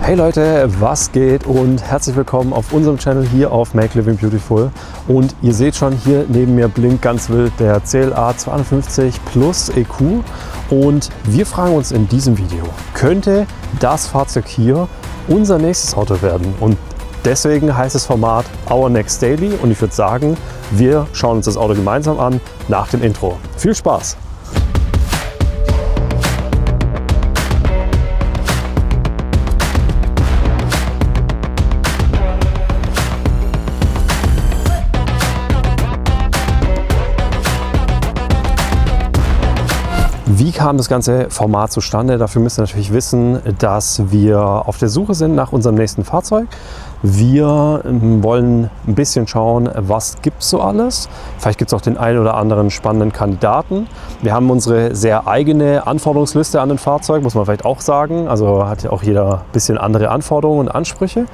Hey Leute, was geht und herzlich willkommen auf unserem Channel hier auf Make Living Beautiful. Und ihr seht schon, hier neben mir blinkt ganz wild der CLA 250 Plus EQ. Und wir fragen uns in diesem Video, könnte das Fahrzeug hier unser nächstes Auto werden? Und deswegen heißt das Format Our Next Daily. Und ich würde sagen, wir schauen uns das Auto gemeinsam an nach dem Intro. Viel Spaß! Wie kam das ganze Format zustande? Dafür müsst ihr natürlich wissen, dass wir auf der Suche sind nach unserem nächsten Fahrzeug. Wir wollen ein bisschen schauen, was gibt es so alles. Vielleicht gibt es auch den einen oder anderen spannenden Kandidaten. Wir haben unsere sehr eigene Anforderungsliste an ein Fahrzeug, muss man vielleicht auch sagen. Also hat ja auch jeder ein bisschen andere Anforderungen und Ansprüche.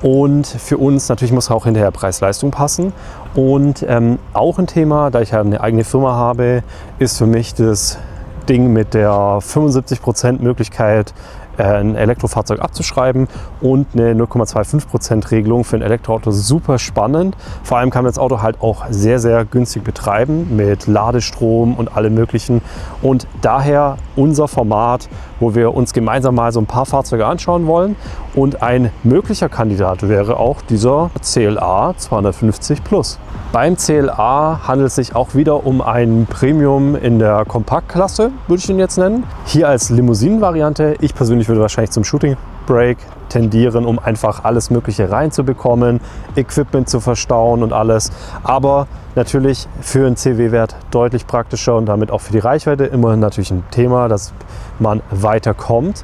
Und für uns natürlich muss auch hinterher Preis-Leistung passen. Und auch ein Thema, da ich ja eine eigene Firma habe, ist für mich das Ding mit der 75% Möglichkeit, ein Elektrofahrzeug abzuschreiben und eine 0,25% Regelung für ein Elektroauto super spannend. Vor allem kann man das Auto halt auch sehr, sehr günstig betreiben mit Ladestrom und allem möglichen. Und daher unser Format, wo wir uns gemeinsam mal so ein paar Fahrzeuge anschauen wollen. Und ein möglicher Kandidat wäre auch dieser CLA 250 Plus. Beim CLA handelt es sich auch wieder um ein Premium in der Kompaktklasse, würde ich ihn jetzt nennen. Hier als Limousinen-Variante. Ich persönlich würde wahrscheinlich zum Shooting Brake tendieren, um einfach alles Mögliche reinzubekommen, Equipment zu verstauen und alles. Aber natürlich für einen CW-Wert deutlich praktischer und damit auch für die Reichweite immerhin natürlich ein Thema, dass man weiterkommt.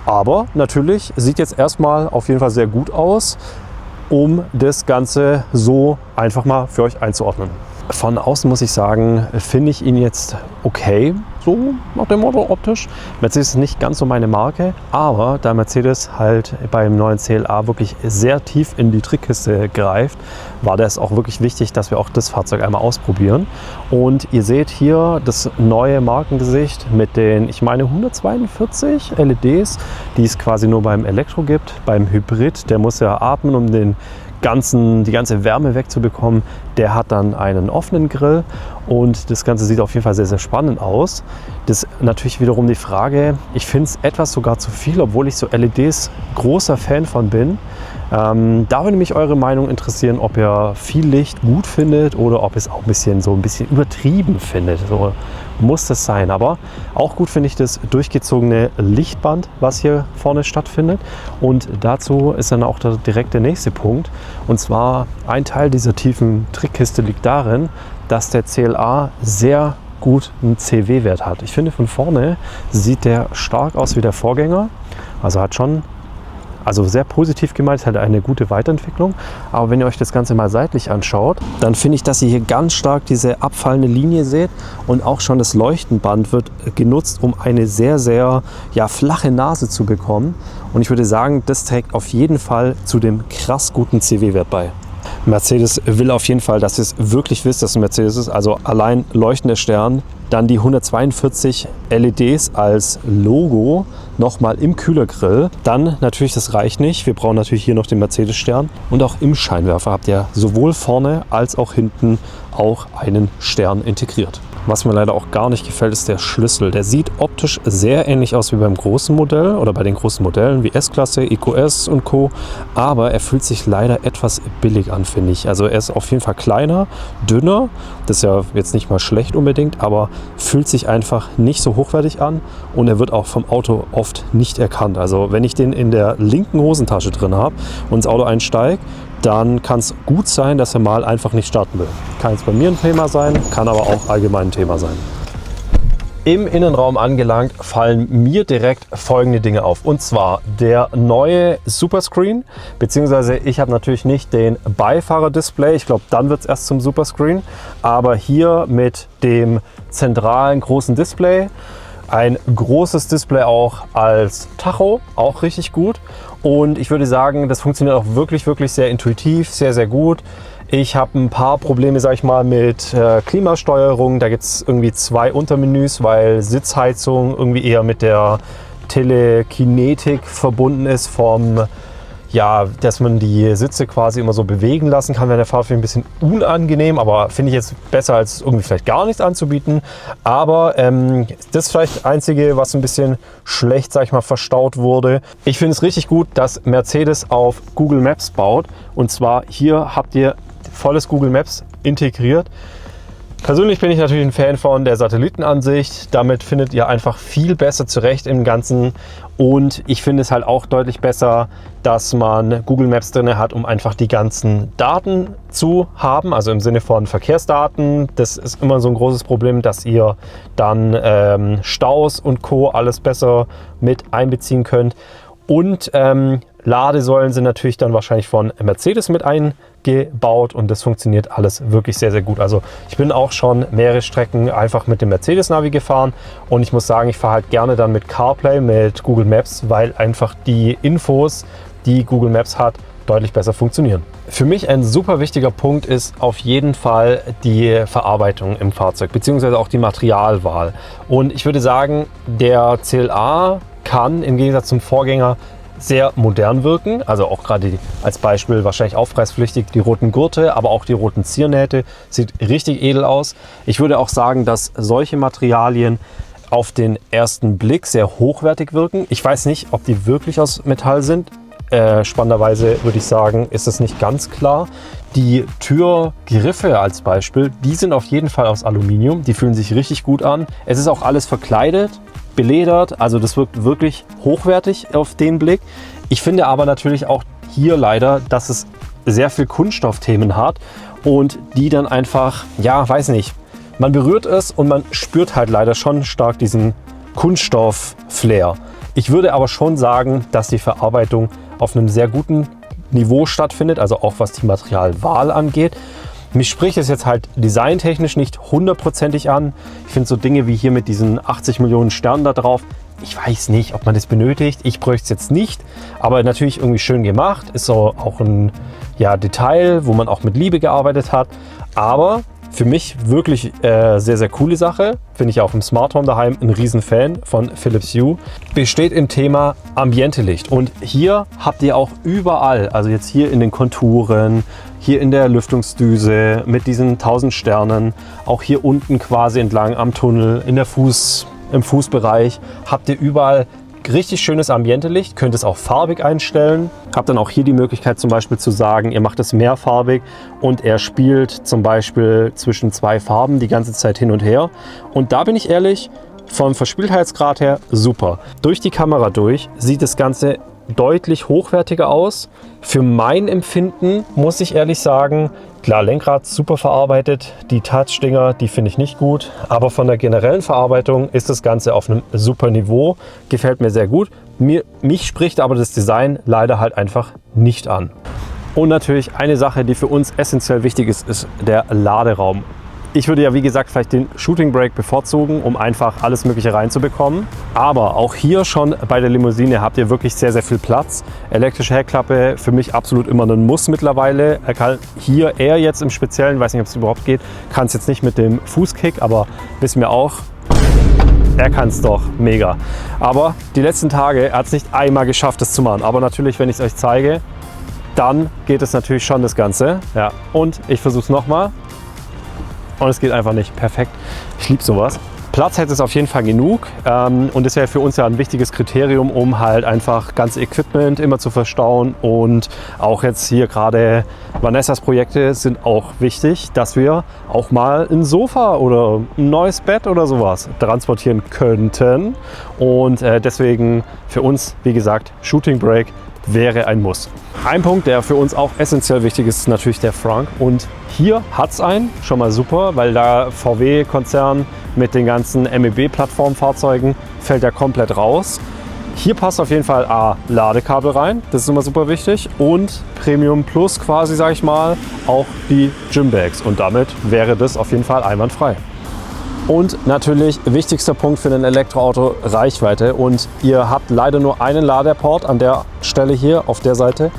Aber natürlich sieht jetzt erstmal auf jeden Fall sehr gut aus, um das Ganze so einfach mal für euch einzuordnen. Von außen muss ich sagen, finde ich ihn jetzt okay, so nach dem Motto optisch. Mercedes ist nicht ganz so meine Marke, aber da Mercedes halt beim neuen CLA wirklich sehr tief in die Trickkiste greift, war das auch wirklich wichtig, dass wir auch das Fahrzeug einmal ausprobieren. Und ihr seht hier das neue Markengesicht mit den, ich meine, 142 LEDs, die es quasi nur beim Elektro gibt. Beim Hybrid, der muss ja atmen, um die ganze Wärme wegzubekommen, der hat dann einen offenen Grill und das Ganze sieht auf jeden Fall sehr, sehr spannend aus. Das ist natürlich wiederum die Frage, ich finde es etwas sogar zu viel, obwohl ich so LEDs großer Fan von bin. Da würde mich eure Meinung interessieren, ob ihr viel Licht gut findet oder ob ihr es auch ein bisschen übertrieben findet. So muss das sein. Aber auch gut finde ich das durchgezogene Lichtband, was hier vorne stattfindet. Und dazu ist dann auch direkt der nächste Punkt. Und zwar ein Teil dieser tiefen Trickkiste liegt darin, dass der CLA sehr gut einen CW-Wert hat. Ich finde, von vorne sieht der stark aus wie der Vorgänger. Also sehr positiv gemeint, ist halt eine gute Weiterentwicklung. Aber wenn ihr euch das Ganze mal seitlich anschaut, dann finde ich, dass ihr hier ganz stark diese abfallende Linie seht und auch schon das Leuchtenband wird genutzt, um eine sehr, sehr flache Nase zu bekommen. Und ich würde sagen, das trägt auf jeden Fall zu dem krass guten CW-Wert bei. Mercedes will auf jeden Fall, dass ihr es wirklich wisst, dass es ein Mercedes ist. Also allein leuchtender Stern, dann die 142 LEDs als Logo nochmal im Kühlergrill. Dann natürlich, das reicht nicht. Wir brauchen natürlich hier noch den Mercedes-Stern. Und auch im Scheinwerfer habt ihr sowohl vorne als auch hinten auch einen Stern integriert. Was mir leider auch gar nicht gefällt, ist der Schlüssel. Der sieht optisch sehr ähnlich aus wie beim großen Modell oder bei den großen Modellen wie S-Klasse, EQS und Co. Aber er fühlt sich leider etwas billig an, finde ich. Also er ist auf jeden Fall kleiner, dünner. Das ist ja jetzt nicht mal schlecht unbedingt, aber fühlt sich einfach nicht so hochwertig an und er wird auch vom Auto oft nicht erkannt. Also wenn ich den in der linken Hosentasche drin habe und ins Auto einsteige, dann kann es gut sein, dass er mal einfach nicht starten will. Kann jetzt bei mir ein Thema sein, kann aber auch allgemein ein Thema sein. Im Innenraum angelangt, fallen mir direkt folgende Dinge auf. Und zwar der neue Superscreen, beziehungsweise ich habe natürlich nicht den Beifahrerdisplay. Ich glaube, dann wird es erst zum Superscreen. Aber hier mit dem zentralen großen Display. Ein großes Display auch als Tacho, auch richtig gut. Und ich würde sagen, das funktioniert auch wirklich, wirklich sehr intuitiv, sehr, sehr gut. Ich habe ein paar Probleme, sag ich mal, mit Klimasteuerung. Da gibt es irgendwie 2 Untermenüs, weil Sitzheizung irgendwie eher mit der Telekinetik verbunden ist, dass man die Sitze quasi immer so bewegen lassen kann, während der Fahrt ein bisschen unangenehm, aber finde ich jetzt besser, als irgendwie vielleicht gar nichts anzubieten. Aber das ist vielleicht das Einzige, was ein bisschen schlecht, sag ich mal, verstaut wurde. Ich finde es richtig gut, dass Mercedes auf Google Maps baut. Und zwar hier habt ihr volles Google Maps integriert. Persönlich bin ich natürlich ein Fan von der Satellitenansicht. Damit findet ihr einfach viel besser zurecht im Ganzen. Und ich finde es halt auch deutlich besser, dass man Google Maps drin hat, um einfach die ganzen Daten zu haben. Also im Sinne von Verkehrsdaten. Das ist immer so ein großes Problem, dass ihr dann Staus und Co. alles besser mit einbeziehen könnt. Und Ladesäulen sind natürlich dann wahrscheinlich von Mercedes mit eingebaut und das funktioniert alles wirklich sehr, sehr gut. Also ich bin auch schon mehrere Strecken einfach mit dem Mercedes-Navi gefahren und ich muss sagen, ich fahre halt gerne dann mit CarPlay, mit Google Maps, weil einfach die Infos, die Google Maps hat, deutlich besser funktionieren. Für mich ein super wichtiger Punkt ist auf jeden Fall die Verarbeitung im Fahrzeug, beziehungsweise auch die Materialwahl. Und ich würde sagen, der CLA kann im Gegensatz zum Vorgänger sehr modern wirken, also auch gerade als Beispiel wahrscheinlich aufpreispflichtig die roten Gurte, aber auch die roten Ziernähte, sieht richtig edel aus. Ich würde auch sagen, dass solche Materialien auf den ersten Blick sehr hochwertig wirken. Ich weiß nicht, ob die wirklich aus Metall sind. Spannenderweise würde ich sagen, ist es nicht ganz klar. Die Türgriffe als Beispiel, die sind auf jeden Fall aus Aluminium, die fühlen sich richtig gut an. Es ist auch alles verkleidet, beledert, also das wirkt wirklich hochwertig auf den Blick. Ich finde aber natürlich auch hier leider, dass es sehr viel Kunststoffthemen hat und die dann einfach, ja, weiß nicht, man berührt es und man spürt halt leider schon stark diesen Kunststoff-Flair. Ich würde aber schon sagen, dass die Verarbeitung auf einem sehr guten Niveau stattfindet, also auch was die Materialwahl angeht. Mich spricht es jetzt halt designtechnisch nicht hundertprozentig an. Ich finde so Dinge wie hier mit diesen 80 Millionen Sternen da drauf, ich weiß nicht, ob man das benötigt. Ich bräuchte es jetzt nicht, aber natürlich irgendwie schön gemacht. Ist so auch ein Detail, wo man auch mit Liebe gearbeitet hat. Aber für mich wirklich sehr, sehr coole Sache. Finde ich auch im Smart Home daheim ein Riesenfan von Philips Hue. Besteht im Thema Ambientelicht. Und hier habt ihr auch überall, also jetzt hier in den Konturen, hier in der Lüftungsdüse mit diesen 1000 Sternen, auch hier unten quasi entlang am Tunnel, im Fußbereich, habt ihr überall richtig schönes Ambientelicht, könnt es auch farbig einstellen. Habt dann auch hier die Möglichkeit zum Beispiel zu sagen, ihr macht es mehrfarbig und er spielt zum Beispiel zwischen zwei Farben die ganze Zeit hin und her. Und da bin ich ehrlich, vom Verspieltheitsgrad her super. Durch die Kamera durch sieht das Ganze deutlich hochwertiger aus. Für mein Empfinden muss ich ehrlich sagen, klar, Lenkrad super verarbeitet, die Touch-Dinger, die finde ich nicht gut, aber von der generellen Verarbeitung ist das Ganze auf einem super Niveau, gefällt mir sehr gut. Mich spricht aber das Design leider halt einfach nicht an. Und natürlich eine Sache, die für uns essentiell wichtig ist, ist der Laderaum. Ich würde ja, wie gesagt, vielleicht den Shooting Brake bevorzugen, um einfach alles Mögliche reinzubekommen. Aber auch hier schon bei der Limousine habt ihr wirklich sehr, sehr viel Platz. Elektrische Heckklappe für mich absolut immer ein Muss mittlerweile. Er kann hier eher jetzt im Speziellen, weiß nicht, ob es überhaupt geht, kann es jetzt nicht mit dem Fußkick, aber wissen wir auch, er kann es doch mega. Aber die letzten Tage, er hat es nicht einmal geschafft, das zu machen. Aber natürlich, wenn ich es euch zeige, dann geht es natürlich schon das Ganze. Ja. Und ich versuche es nochmal. Und es geht einfach nicht. Perfekt. Ich liebe sowas. Platz hätte es auf jeden Fall genug. Und das wäre für uns ja ein wichtiges Kriterium, um halt einfach ganze Equipment immer zu verstauen. Und auch jetzt hier gerade Vanessas Projekte sind auch wichtig, dass wir auch mal ein Sofa oder ein neues Bett oder sowas transportieren könnten. Und deswegen für uns, wie gesagt, Shooting Brake wäre ein Muss. Ein Punkt, der für uns auch essentiell wichtig ist, ist natürlich der Frunk. Und hier hat es einen, schon mal super, weil der VW-Konzern mit den ganzen MEB-Plattformfahrzeugen fällt ja komplett raus. Hier passt auf jeden Fall A, Ladekabel rein, das ist immer super wichtig. Und Premium Plus quasi, sage ich mal, auch die Gymbags. Und damit wäre das auf jeden Fall einwandfrei. Und natürlich wichtigster Punkt für ein Elektroauto, Reichweite. Und ihr habt leider nur einen Ladeport an der Stelle hier auf der Seite.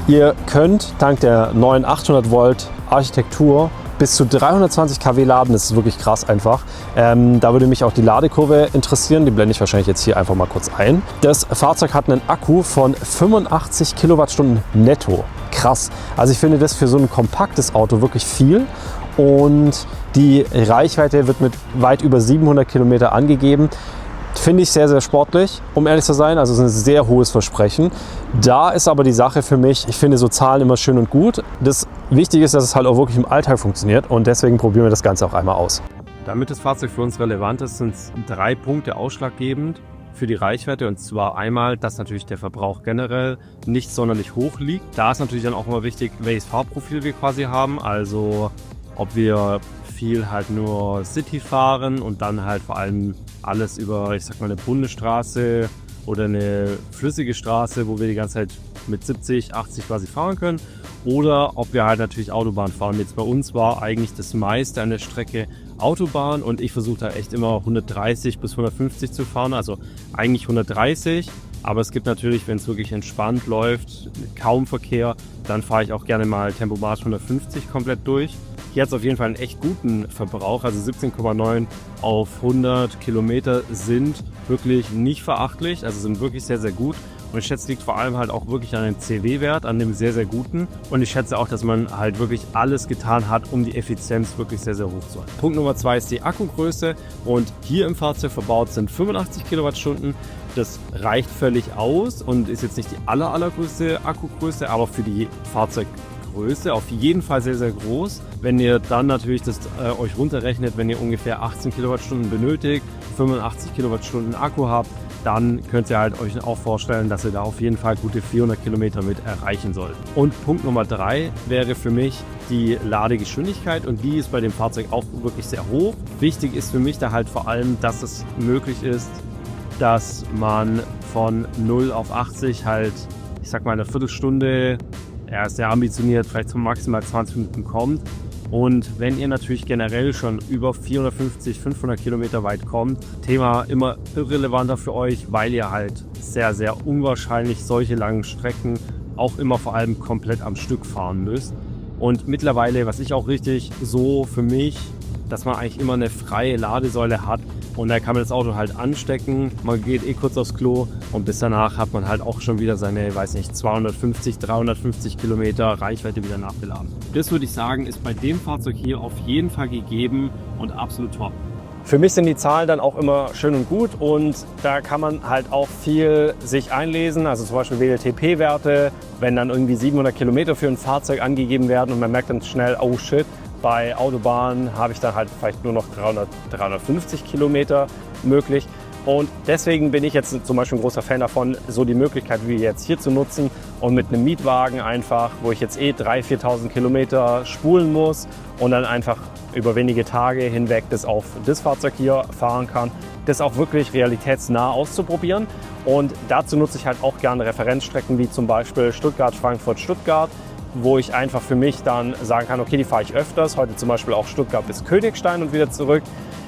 Ihr könnt dank der neuen 800 Volt Architektur bis zu 320 kW laden, das ist wirklich krass einfach. Da würde mich auch die Ladekurve interessieren, die blende ich wahrscheinlich jetzt hier einfach mal kurz ein. Das Fahrzeug hat einen Akku von 85 Kilowattstunden netto. Krass. Also ich finde das für so ein kompaktes Auto wirklich viel. Und die Reichweite wird mit weit über 700 Kilometer angegeben. Finde ich sehr, sehr sportlich, um ehrlich zu sein. Also es ist ein sehr hohes Versprechen. Da ist aber die Sache für mich, ich finde so Zahlen immer schön und gut. Das Wichtige ist, dass es halt auch wirklich im Alltag funktioniert und deswegen probieren wir das Ganze auch einmal aus. Damit das Fahrzeug für uns relevant ist, sind 3 Punkte ausschlaggebend für die Reichweite. Und zwar einmal, dass natürlich der Verbrauch generell nicht sonderlich hoch liegt. Da ist natürlich dann auch immer wichtig, welches Fahrprofil wir quasi haben. Also ob wir viel halt nur City fahren und dann halt vor allem alles über, ich sag mal, eine Bundesstraße oder eine flüssige Straße, wo wir die ganze Zeit mit 70, 80 quasi fahren können. Oder ob wir halt natürlich Autobahn fahren. Jetzt bei uns war eigentlich das meiste an der Strecke Autobahn und ich versuche da echt immer 130 bis 150 zu fahren, also eigentlich 130. Aber es gibt natürlich, wenn es wirklich entspannt läuft, kaum Verkehr, dann fahre ich auch gerne mal Tempomat 150 komplett durch. Hier hat es auf jeden Fall einen echt guten Verbrauch, also 17,9 auf 100 Kilometer sind wirklich nicht verachtlich, also sind wirklich sehr, sehr gut. Und ich schätze, liegt vor allem halt auch wirklich an dem CW-Wert, an dem sehr, sehr guten. Und ich schätze auch, dass man halt wirklich alles getan hat, um die Effizienz wirklich sehr, sehr hoch zu halten. Punkt Nummer 2 ist die Akkugröße. Und hier im Fahrzeug verbaut sind 85 Kilowattstunden. Das reicht völlig aus und ist jetzt nicht die allergrößte Akkugröße, aber für die Fahrzeuggröße auf jeden Fall sehr, sehr groß. Wenn ihr dann natürlich das euch runterrechnet, wenn ihr ungefähr 18 Kilowattstunden benötigt, 85 Kilowattstunden Akku habt, dann könnt ihr halt euch auch vorstellen, dass ihr da auf jeden Fall gute 400 Kilometer mit erreichen sollt. Und Punkt Nummer 3 wäre für mich die Ladegeschwindigkeit und die ist bei dem Fahrzeug auch wirklich sehr hoch. Wichtig ist für mich da halt vor allem, dass es möglich ist, dass man von 0 auf 80 halt, ich sag mal, eine Viertelstunde, er ist sehr ambitioniert, vielleicht zum maximal 20 Minuten kommt. Und wenn ihr natürlich generell schon über 450, 500 Kilometer weit kommt, Thema immer irrelevanter für euch, weil ihr halt sehr, sehr unwahrscheinlich solche langen Strecken auch immer vor allem komplett am Stück fahren müsst. Und mittlerweile, was ich auch richtig so für mich, dass man eigentlich immer eine freie Ladesäule hat und da kann man das Auto halt anstecken, man geht kurz aufs Klo und bis danach hat man halt auch schon wieder seine, weiß nicht, 250, 350 Kilometer Reichweite wieder nachgeladen. Das würde ich sagen, ist bei dem Fahrzeug hier auf jeden Fall gegeben und absolut top. Für mich sind die Zahlen dann auch immer schön und gut und da kann man halt auch viel sich einlesen, also zum Beispiel WLTP-Werte, wenn dann irgendwie 700 Kilometer für ein Fahrzeug angegeben werden und man merkt dann schnell, oh shit, bei Autobahnen habe ich dann halt vielleicht nur noch 350 Kilometer möglich. Und deswegen bin ich jetzt zum Beispiel ein großer Fan davon, so die Möglichkeit wie jetzt hier zu nutzen und mit einem Mietwagen einfach, wo ich jetzt 3.000, 4.000 Kilometer spulen muss und dann einfach über wenige Tage hinweg das auf das Fahrzeug hier fahren kann, das auch wirklich realitätsnah auszuprobieren. Und dazu nutze ich halt auch gerne Referenzstrecken wie zum Beispiel Stuttgart, Frankfurt, Stuttgart, wo ich einfach für mich dann sagen kann, okay, die fahre ich öfters, heute zum Beispiel auch Stuttgart bis Königstein und wieder zurück.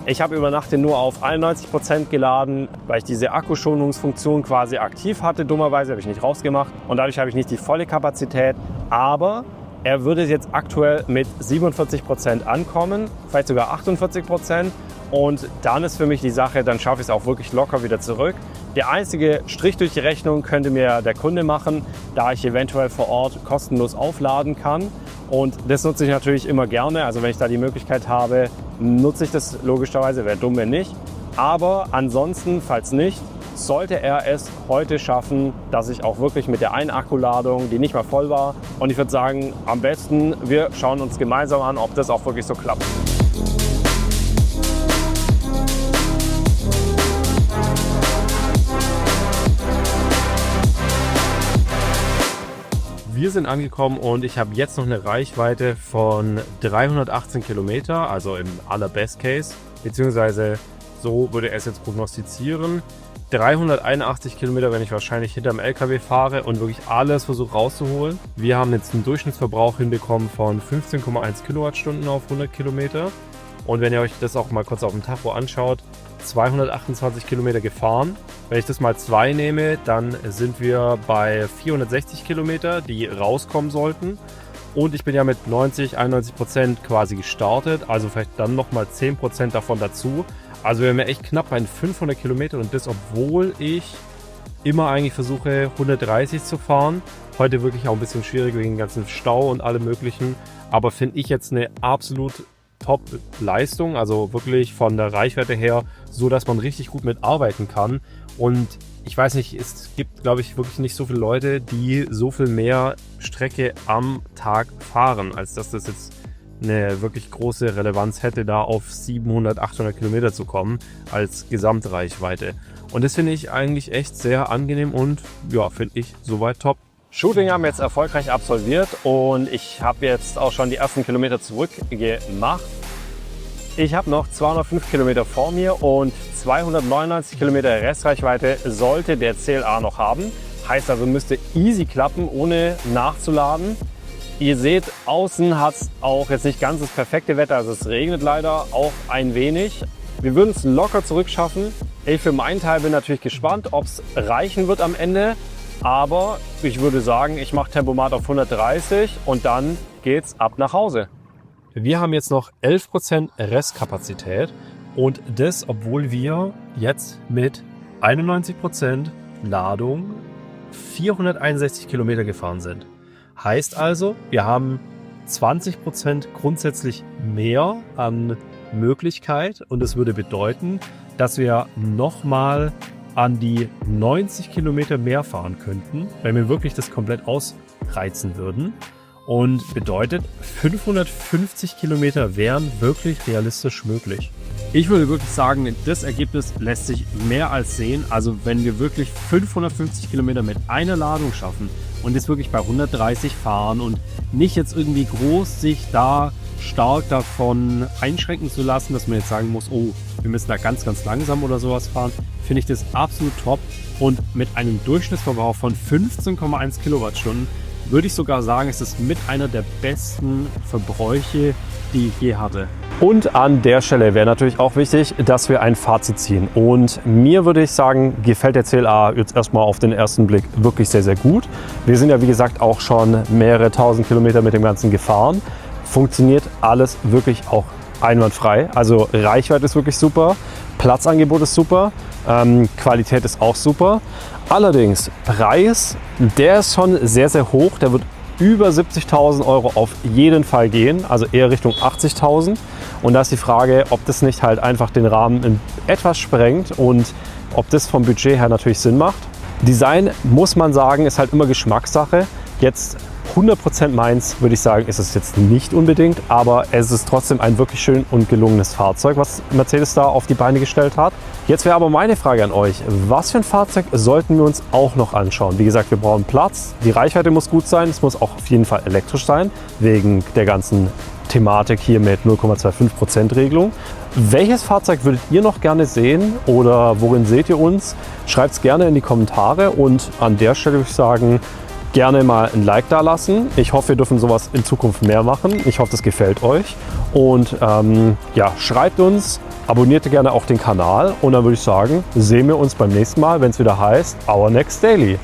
Ich habe über Nacht den nur auf 91% geladen, weil ich diese Akkuschonungsfunktion quasi aktiv hatte. Dummerweise habe ich nicht rausgemacht und dadurch habe ich nicht die volle Kapazität. Aber er würde jetzt aktuell mit 47% ankommen, vielleicht sogar 48%. Und dann ist für mich die Sache, dann schaffe ich es auch wirklich locker wieder zurück. Der einzige Strich durch die Rechnung könnte mir der Kunde machen, da ich eventuell vor Ort kostenlos aufladen kann. Und das nutze ich natürlich immer gerne. Also wenn ich da die Möglichkeit habe, nutze ich das logischerweise. Wäre dumm, wenn nicht. Aber ansonsten, falls nicht, sollte er es heute schaffen, dass ich auch wirklich mit der einen Akkuladung, die nicht mal voll war, und ich würde sagen, am besten, wir schauen uns gemeinsam an, ob das auch wirklich so klappt. Wir sind angekommen und ich habe jetzt noch eine Reichweite von 318 Kilometer, also im allerbest Case, beziehungsweise so würde er es jetzt prognostizieren. 381 Kilometer, wenn ich wahrscheinlich hinterm LKW fahre und wirklich alles versuche rauszuholen. Wir haben jetzt einen Durchschnittsverbrauch hinbekommen von 15,1 Kilowattstunden auf 100 Kilometer. Und wenn ihr euch das auch mal kurz auf dem Tacho anschaut, 228 Kilometer gefahren. Wenn ich das mal 2 nehme, dann sind wir bei 460 Kilometer, die rauskommen sollten. Und ich bin ja mit 91% quasi gestartet, also vielleicht dann nochmal 10% davon dazu. Also wir haben ja echt knapp bei 500 Kilometer und das, obwohl ich immer eigentlich versuche 130 zu fahren. Heute wirklich auch ein bisschen schwierig wegen dem ganzen Stau und allem möglichen. Aber finde ich jetzt eine absolut Top-Leistung, also wirklich von der Reichweite her, so dass man richtig gut mitarbeiten kann. Und ich weiß nicht, es gibt, glaube ich, wirklich nicht so viele Leute, die so viel mehr Strecke am Tag fahren, als dass das jetzt eine wirklich große Relevanz hätte, da auf 700, 800 Kilometer zu kommen als Gesamtreichweite. Und das finde ich eigentlich echt sehr angenehm und ja, finde ich soweit top. Shooting haben wir jetzt erfolgreich absolviert und ich habe jetzt auch schon die ersten Kilometer zurückgemacht. Ich habe noch 205 Kilometer vor mir und 299 Kilometer Restreichweite sollte der CLA noch haben. Heißt also, müsste easy klappen, ohne nachzuladen. Ihr seht, außen hat es auch jetzt nicht ganz das perfekte Wetter, also es regnet leider auch ein wenig. Wir würden es locker zurückschaffen. Ich für meinen Teil bin natürlich gespannt, ob es reichen wird am Ende. Aber ich würde sagen, ich mache Tempomat auf 130 und dann geht's ab nach Hause. Wir haben jetzt noch 11% Restkapazität und das, obwohl wir jetzt mit 91% Ladung 461 Kilometer gefahren sind. Heißt also, wir haben 20% grundsätzlich mehr an Möglichkeit und das würde bedeuten, dass wir nochmal an die 90 Kilometer mehr fahren könnten, wenn wir wirklich das komplett ausreizen würden. Und bedeutet, 550 Kilometer wären wirklich realistisch möglich. Ich würde wirklich sagen, das Ergebnis lässt sich mehr als sehen. Also wenn wir wirklich 550 Kilometer mit einer Ladung schaffen und das wirklich bei 130 fahren und nicht jetzt irgendwie groß sich da stark davon einschränken zu lassen, dass man jetzt sagen muss, oh, wir müssen da ganz, ganz langsam oder sowas fahren, finde ich das absolut top. Und mit einem Durchschnittsverbrauch von 15,1 Kilowattstunden würde ich sogar sagen, es ist mit einer der besten Verbräuche, die ich je hatte. Und an der Stelle wäre natürlich auch wichtig, dass wir ein Fazit ziehen. Und mir würde ich sagen, gefällt der CLA jetzt erstmal auf den ersten Blick wirklich sehr, sehr gut. Wir sind ja wie gesagt auch schon mehrere tausend Kilometer mit dem Ganzen gefahren. Funktioniert alles wirklich auch einwandfrei. Also Reichweite ist wirklich super, Platzangebot ist super, Qualität ist auch super. Allerdings Preis, der ist schon sehr, sehr hoch. Der wird über 70.000 Euro auf jeden Fall gehen, also eher Richtung 80.000. Und da ist die Frage, ob das nicht halt einfach den Rahmen etwas sprengt und ob das vom Budget her natürlich Sinn macht. Design, muss man sagen, ist halt immer Geschmackssache. Jetzt 100% meins, würde ich sagen, ist es jetzt nicht unbedingt, aber es ist trotzdem ein wirklich schön und gelungenes Fahrzeug, was Mercedes da auf die Beine gestellt hat. Jetzt wäre aber meine Frage an euch, was für ein Fahrzeug sollten wir uns auch noch anschauen? Wie gesagt, wir brauchen Platz, die Reichweite muss gut sein, es muss auch auf jeden Fall elektrisch sein, wegen der ganzen Thematik hier mit 0,25% Regelung. Welches Fahrzeug würdet ihr noch gerne sehen oder worin seht ihr uns? Schreibt es gerne in die Kommentare und an der Stelle würde ich sagen, gerne mal ein Like da lassen. Ich hoffe, wir dürfen sowas in Zukunft mehr machen. Ich hoffe, das gefällt euch. Und ja, schreibt uns, abonniert gerne auch den Kanal und dann würde ich sagen, sehen wir uns beim nächsten Mal, wenn es wieder heißt Our Next Daily.